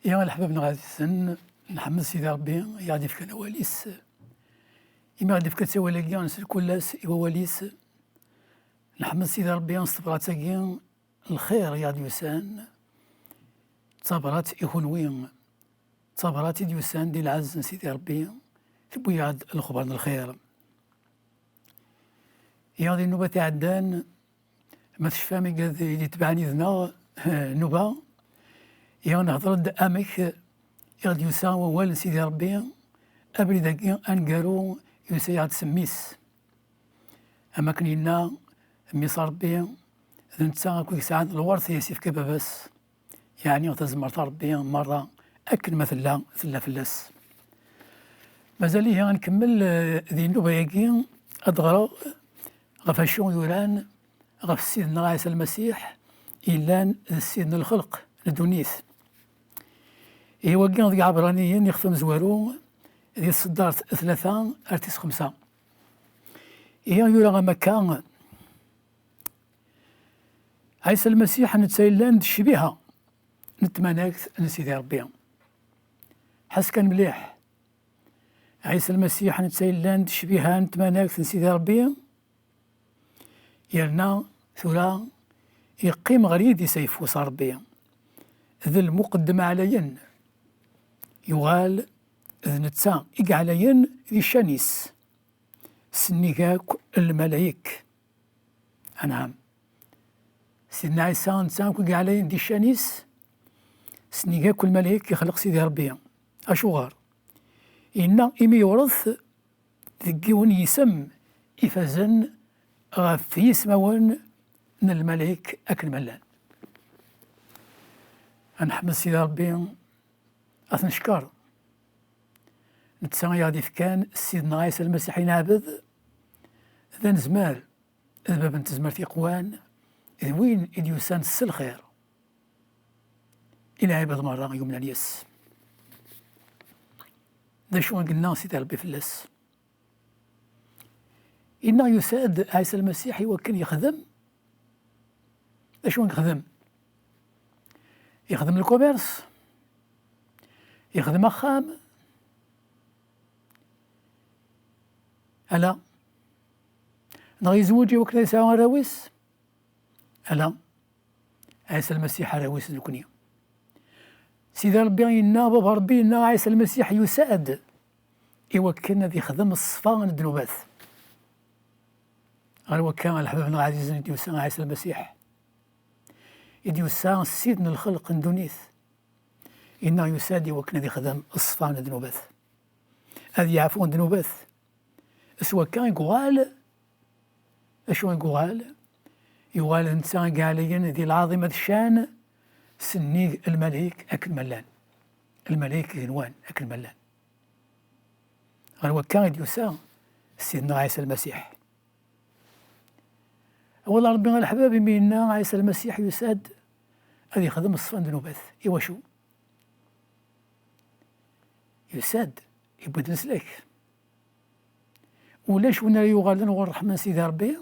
يا الحباب نغاديسن نحمد سيدي ربي يغادي فيك واليس إما غادي فيك تساوي لاكيا نسل كلاس إوا واليس نحمد سيدي ربي نصبراتاكيا الخير يغادي يسان تصبرات يخونوين تصبرات يديوسان ديال العز سيدي ربي تبوي عاد الخبر الخير يا غادي النوبة تعدان ما تشفامي قاد يتبعني ذنا نوبة يا نهضر امك يغادي يساوي ووال سيدي ربي ابري داكي انكارو يساعد سميس اما كنينا ميس ربي نتا كل ساعة الورث يسيف كبابس يعني غتزمرت ربي مرة أكل مثلا فلاس مازال لي غنكمل ذي النوبة ياكي أدغرا غفاشون يوران غف سيدنا عيسى المسيح إلا سيدنا الخلق لدونيث إيوا كي غادي عبرانيين يخفم زوارو ديال الصدار 3 أرتيس 5 إيا يورا غا مكان عيسى المسيح نتسايلان الشبيهة نتمناك نسيدي ربي حس كان مليح عيسى المسيح نتسايلان الشبيهة نتمناك نسيدي ربي يالنا ثورا يقيم غريد يسيفو صار ربي ذا المقدم عليا يغال ذا نتسا إيق عليا ذي الشانيس سنيكاك الملايك نعم سيدنا عيسى نتسا إيق عليا ذي الشانيس سنيكاك الملايك يخلق سيدي ربي أشوغار إنا إمي يورث ذكيون يسم إفازن غف يسمون من الملايك أكل ملان نحمد سيدي ربي أثنشكر نتسا غادي كان سيدنا عيسى المسيح ينعبد ذا نزمار ذا باب نتزمر تيقوان ذ وين إديوسان الخير إلى عباد مرة يومنا الياس ذا شو قلنا سيدي ربي فلاس إنا يساد عيسى المسيح يوكل يخدم شو يخدم؟ يخدم الكوميرس يخدم أخام ألا نغي يزوج يوكل يساوي راويس ألا عيسى المسيح راويس الكنية سيدي ربي إنا بابا ربي إنا عيسى المسيح يساد يوكلنا ذي خدم الصفا من الذنوبات غير وكان الحباب العزيز يديوسان عيسى المسيح يديوسان سيدنا الخلق ندونيث إنا يسادي وكنا ذي خدم الصفا من الذنوبات هذه يعفون ذنوبات سواء كان يقوال أشو يقوال يقال إنسان قالين ذي العظيمة الشان سني الملايك أكل ملان الملايك غنوان أكل ملان غير وكان يديوسان سيدنا عيسى المسيح والله ربي الحباب منا عيسى المسيح يساد هذا يخدم الصفا ذنوبات إيوا شو يساد يبغي نسلك ولاش ونا يغالن والرحمن سيدي ربي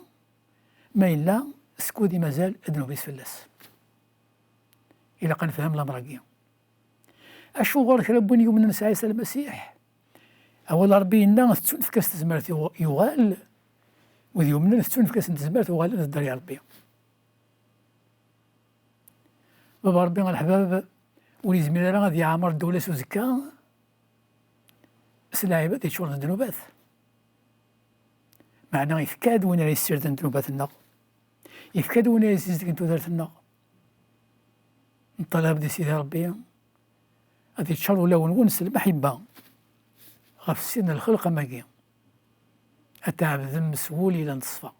ما إلا سكودي مازال ذنوبيس فلاس إلا قنفهم الأمر أشو غير كربون يوم ننسى عيسى المسيح أول ربي إنا في كاس تزمرت يغال وذي يومنا نفتون في كاس تزمرت وغالنا الدار يا ربي بابا ربي الحباب ولي زميلة غادي يعمر الدولة سوزكا سلاعبة دي شغل الذنوبات معناه يفكاد وين يسير ذنوباتنا يفكاد وين يسير كنتو دارتنا الطلب دي سيدي ربي غادي تشرو لون ونس المحبة غف سيدنا الخلق ماكي أتعب ذم مسؤول إلى نصفى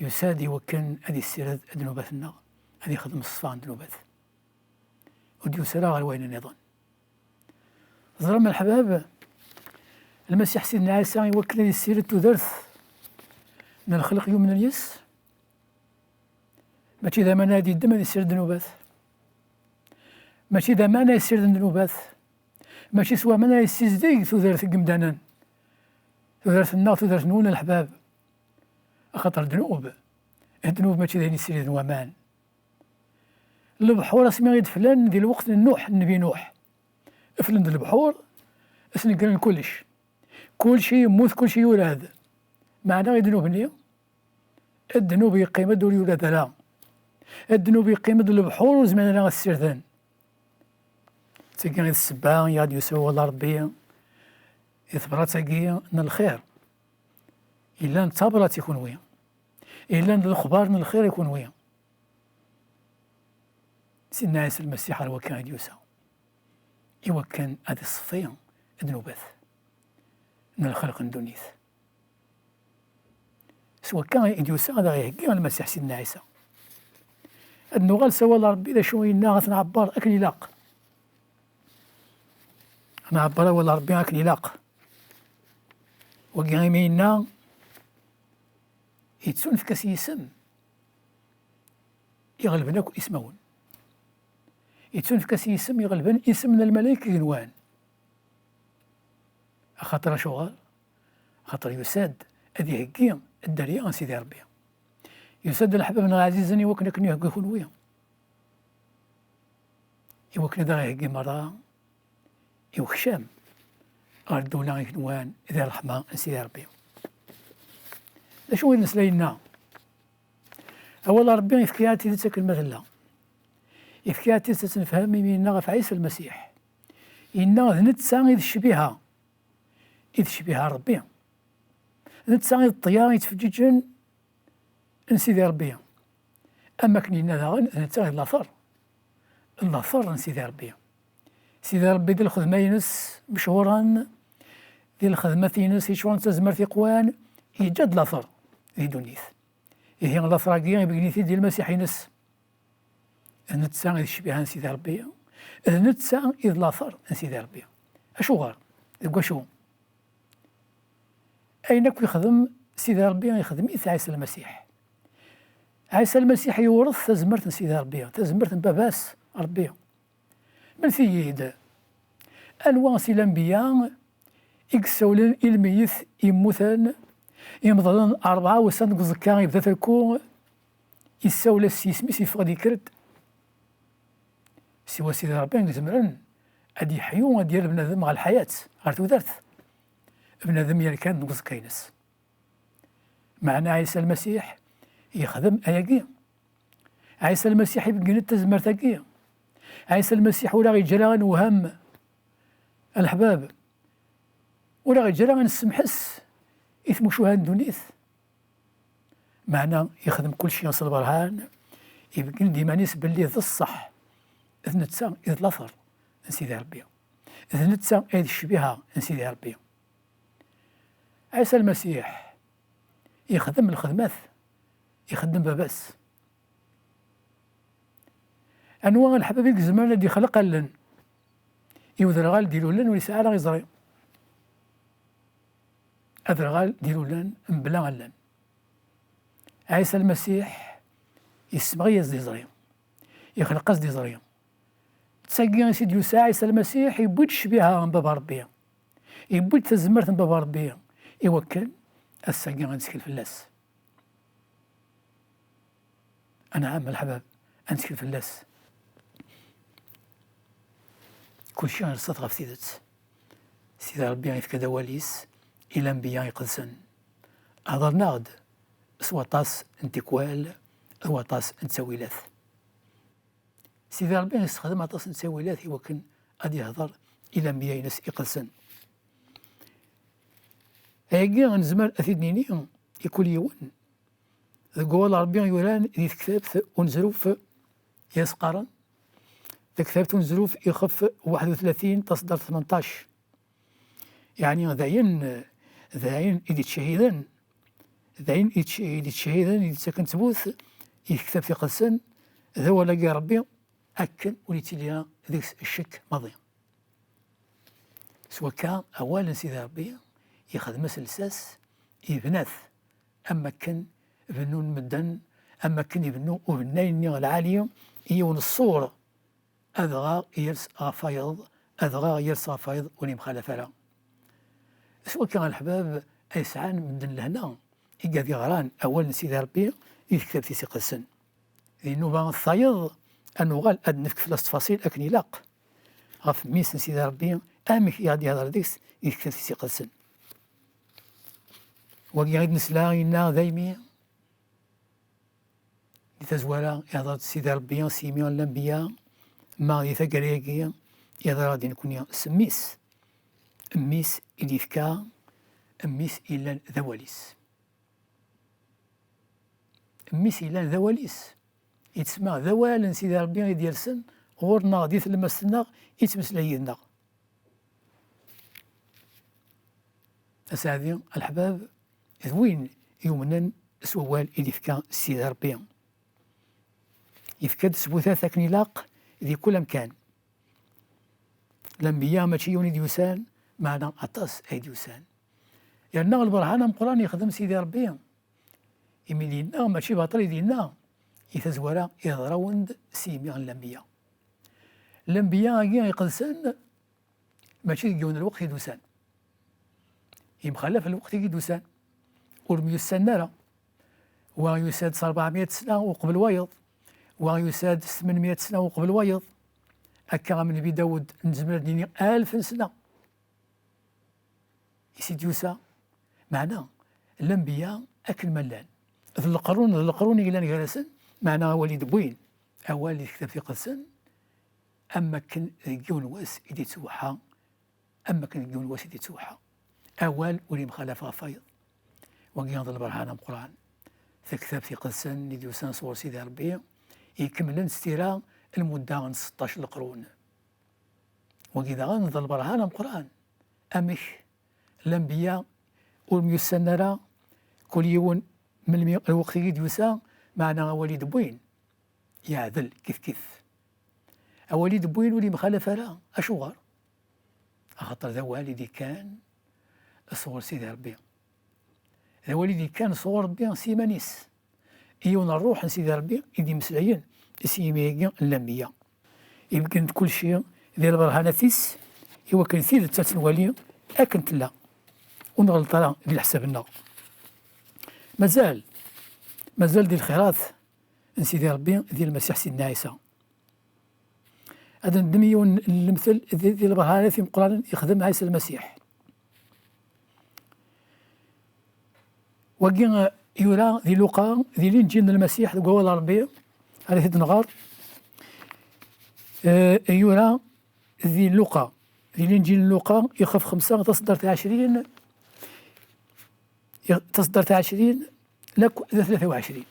يسادي وكان هذه السيرة ذنوباتنا هذه خدم الصفا عند ذنوبات وديو سراغ الوين النظام ظلم الحباب المسيح سيدنا عيسى يوكل السيرة تدرث من الخلق يوم من اليس ماشي إذا ما نادي الدم هذه السيرة ذنوبات ماشي إذا ما نادي السيرة ذنوبات ماشي سوا ما نادي السيزديك تدرث قمدانا تدرس النار تدرس نون الحباب خاطر الذنوب ماشي ذي سير ذنومان البحور اسمي غيد فلان ديال الوقت نوح النبي نوح فلان ديال البحور اسني قال كلشي يموت كلشي يولد معنى يدنوب نيا الذنوب يقيم دول يولد لا الذنوب يقيم دول البحور وزمان لا السردان تاكي غير السبان ياد يسوى والله ربي يثبر تاكي ان الخير الا انتبرت يكون ويا الا الخبار من الخير يكون ويا سيدنا عيسى المسيح هو كان يوسى إوا كان هذه الصفية ذنوبات من الخلق ندونيث سوا كان يوسى هذا يهكي المسيح سيدنا عيسى أنه غال سوا الله ربي إذا شو ينا غتنعبر أكل يلاق نعبر والله ربي أكل يلاق وكان يمينا يتسون في كاس يسم يغلبنا اسمون يتسون في كاس يسم يغلبن اسم من الملائكة ينوان خاطر شغال خاطر يساد هذه هكي الدريا سيدي ربي يساد الحباب عزيزني وكنا كنا يكون ويا يوكنا دا هكي مرة يوخشام غير الدولة ينوان ذي الرحمة سيدي ربي شو نسلينا أولا ربي يفكياتي ذاتك المثلة يفكياتي تتنفهم منا في عيسى المسيح إنا نتسا إذ شبيها ربي نتسا إذ الطيار يتفججن نسيدي ربي أما كنينا ذا نتسا إذ الأثر نسيدي ربي سيدي ربي ديال الخدمة ينس مشهورا ديال الخدمة ينس يشوان تزمر في قوان يجد الأثر ذي دونيث هي الأثر كيا بقنيثي ديال المسيح ينس نتسا إذ شبيها نسيدي ربي نتسا إذ الأثر نسيدي ربي أشو غار إذ شو أينك يخدم سيدي ربي يخدم إذا عيسى المسيح عيسى المسيح يورث تزمرت سيدي ربي تزمرت باباس ربي من ثييد الوانسي الأنبياء إكسولن الميث يموثن يمضلن 4 سنة قزكا يبدا تركو يساول السيسميس يفقد يكرد سوا سيدي ربي نزمرن أدي يحيو ديال بنادم على الحياة غير تودرت بنادم يركان نقص كاينس معنى عيسى المسيح يخدم أياكيا عيسى المسيح يبقى التزمر تاكيا عيسى المسيح ولا غيجرى وهم الأحباب ولا غيجرى نسمحس إثم شهاد دونيث معنى يخدم كل شيء يصل برهان يبقى ديما نسبة اللي ذا الصح إذ نتسا إذ الأثر نسيدي ربي إذ نتسا إذ الشبيهة نسيدي ربي عيسى المسيح يخدم الخدمات يخدم باباس أنواع الحبابيك زمان الذي خلق لن يوذر غال ديلو لن وليسعى لا غيزري أذر غال ديلو لن مبلا لن عيسى المسيح يسمغي يزدي زري يخلق قصدي زري تساقي سيدي يساعي عيسى المسيح يبويد شبيها من بابا ربيا يبويد تزمرت من بابا ربيا يوكل الساقي غنسكي الفلاس أنا عام الحباب أنسكي الفلاس كل شيء غير في سيدي ربي يفك دواليس إلى أنبياء يقدسن هضر ناغد سوا طاس انتكوال سوا طاس انتساويلات سيدي ربي يستخدم طاس انتساويلات يوكن غادي يهضر إلى أنبياء ينس يقدسن هيكي غنزمر أثيدنيني يكون يون قول ربي يوران ذي كتاب ونزروف يسقرن ذا كتاب ونزروف يخف 31 تصدر 18 يعني ذاين إذا تشهيدن ذاين إذا تشهيدن إذا سكن تبوث يكتب في قدسن ذا ولا ربي أكن وليتي ليها ذيك الشك ماضي سواء كان أولا سيدي ربي يخدم سلساس يبناث أما كان يبنون مدن أما كان يبنو وبنايني العالية يون الصورة أذغى يرس غفايض أذغى يرس غفايض وني مخالفة لا سواء كان الحباب أيسعان مدن لهنا يقاد يغران أولا سيدي ربي يكتب في سيق السن ذي النوبة الثايض أنه غال أد نفك في التفاصيل أكن يلاق غف ميس سيدي ربي أمك يغادي يهضر ديكس يكتب في قدسن وكي غيد نسلا إنا ذايمي لتزوالا يهضر سيدي ربي سيميون الأنبياء ما غادي ثقريقيا يهضر غادي نكون سميس أميس إلي فكا أميس إلا ذواليس أميس إلا ذواليس يتسمى ذوال سيدي ربي غيد يرسن غورنا غادي تلمسنا يتمسلا يدنا أسعدي الأحباب ذوين يومنا سوال إلي فكا سيدي ربي يفكاد سبوثات أكن يلاق في كل مكان الأنبياء ماشي يوني ديوسان معنا أطاس أي ديوسان يعني البرهان القرآن يخدم سيدي ربي يمي دينا ماشي باطل دينا يتزورا يضراوند سيمي الأنبياء الأنبياء يقدسان ماشي يجون الوقت يدوسان يمخلف الوقت يدوسان ورميوسان نارا ويساد 400 سنة وقبل وايض ويساد 800 سنة وقبل وايض هكا من نبي داود نزمر ديني 1000 سنة يسيد يوسى معنا الأنبياء أكل ملان ذي القرون إلى نجلسن معنا وليد بوين أول اللي كتب في قدسن أما كان يجون واس إدي تسوحا أما كان يجون واس إدي تسوحا أول ولي مخالفة فايض وقياض البرهان القرآن في كتاب في قدسن اللي يوسان صور سيدي ربي يكملن استيرا المدة من 16 القرون وكذا غنظل برهان القرآن أمش الأنبياء والميسنرا كل يوم من الوقت يدوسا معنا وليد بوين يعدل كيف وليد بوين ولي مخالفة لا أشوار أخطر ذا والدي كان صور سيدي ربي ذا والدي كان صور ربي سيمانيس إيون الروح سيدي ربي إدي مسلعين سيميجي الأنبياء يمكن كل شيء ديال برهاناتيس هو كان ثير تات الولي أكنت لا ونغلط لا ديال حسابنا مازال ديال الخيرات سيدي ربي ديال المسيح سيدنا عيسى هذا ندميون المثل ديال البرهانات في القرآن يخدم عيسى المسيح وكي يرى ذي لوقا ذي الإنجيل المسيح هو الربي على هذا النهار يرى ذي لوقا ذي الإنجيل لوقا يخف 5 تصدر 20 لك 23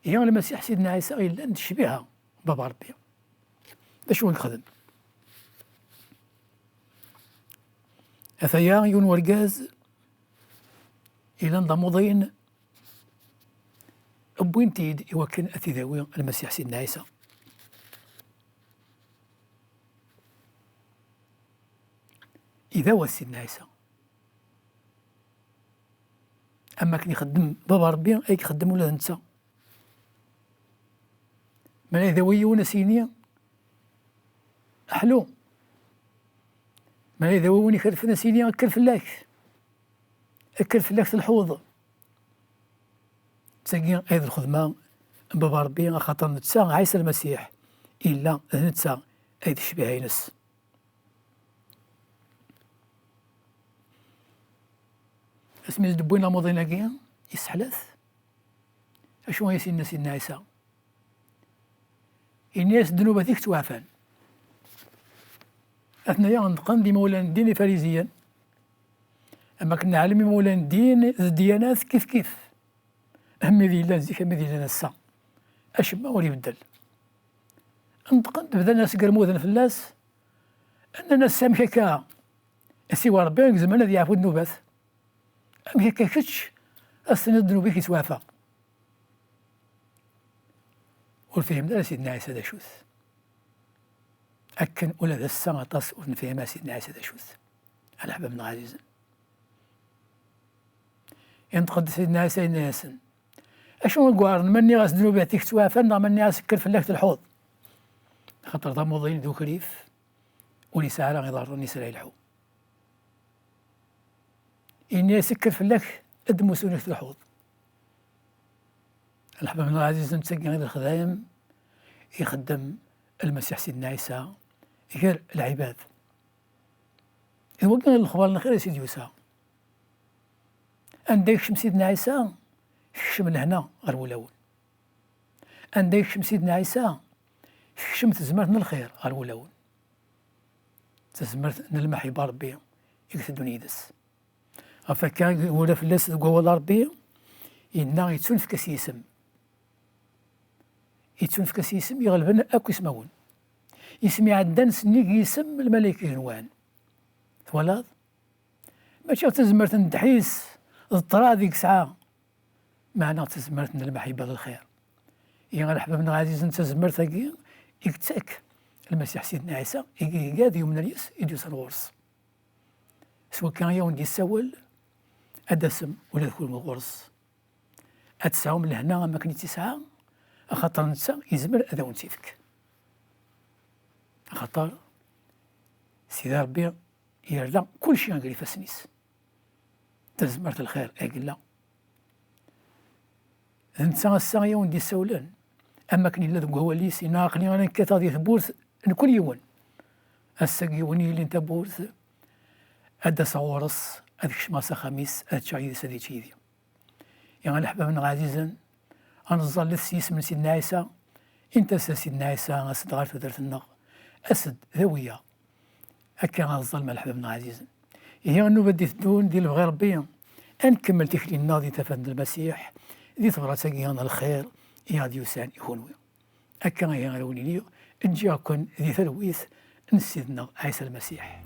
يوم المسيح سيدنا عيسى إلا نشبهها بابا ربي باش هو نخدم أثيا يون ورقاز إلى نضمضين أبوين تيد يوكن أتذاوي المسيح سيدنا عيسى إذا هو سيدنا عيسى أما كان يخدم بابا ربي أي يخدم ولا نتا من إذا ويونا سينيا أحلو من إذا ويوني كرفنا سينيا أكل فلاك الحوض تسقي أيضا الخدمة بابا ربي خاطر نتسا عيسى المسيح إلا نتسا أيضا الشبيه ينس اسمي دبوينا موضينا كيا يسحلث أشو هي سيدنا عيسى الناس ذنوب ذيك توافان أثناء نقن دي مولانا الدين فاريزيا أما كنا عالمي مولانا الدين الديانات كيف أهم ذي الله زيك أهم ذي الله نسا أشما ولي بدل انتقن تبدا الناس قرموذا في الناس أن الناس سامحكا سوى ربي زمان الذي يعفو الذنوبات أم هيك كتش أصلا الذنوب كيتوافى والفهمنا سيدنا عيسى دا شوث أكن ولا ذا السما طاس ونفهمها سيدنا عيسى دا شوث على حبابنا عزيزا ينتقد سيدنا عيسى ياسن أشو نقول مني غاس ذنوباتك توافى مني غاسكر في اللكت الحوض خاطر ضا موضين ذو كريف ولي ساعة غيضار نسرع الحوض إني أسكر في اللك أدمو سونك الحوض الأحباب العزيز نتسقى غير الخدايم يخدم المسيح سيدنا عيسى غير العباد. إذا كان الأخبار الخير يا سيدي يوسى عندك يكشم سيدنا عيسى يكشم لهنا غير ولاول، عندك يكشم سيدنا عيسى يكشم تزمرت من الخير غير ولاول، تزمرت نلمح يبا ربي يكتدون يدس غفاكا ولا فلاس قوال ربي إنا يتسون في كاس يسم، يتسون في كاس يسم يغلبن أكو يسمون يسمي عدان سنيك يسم الملائكة ينوان ثوالاد ماشي تزمرت ندحيس الطرا ديك ساعة معنا تزمرت نلمح يبا للخير. يا الأحباب العزيز تزمرت هاكي يكتاك المسيح سيدنا عيسى يقاد يوم من الياس يدوس الغرس سواء كان يوم دي السوال أدسم ولا ذكول من الغرس أتسعهم لهنا ما كنت تسعة أخطر نتسا يزمر أذا ونتيفك أخطر سيدي ربي يرضى كل شيء قال فاسنيس تزمرت الخير أقول لا نتسا الساعة يوم دي السولان أما كني لا هو ليس ناقني أنا كتادي ثبورث كل يوم الساقي وني اللي انت بورث أدى صورس أدك شماسة خميس أد شعيد سدي شيدي. يعني الأحباب عزيزا أنا ظل السيس من سيدنا عيسى أنت سيدنا عيسى أسد غير في درت النغ أسد ذوية هكا غنظل مع الأحباب عزيزا. هي أنه بدي تدون ديال بغي ربي أنكمل تكلي الناضي تفند المسيح ذي ثبرة ساقيان الخير يا ديوسان يكونوا هكا هي غنولي لي نجيكم ذي ثلويث نسيدنا عيسى المسيح.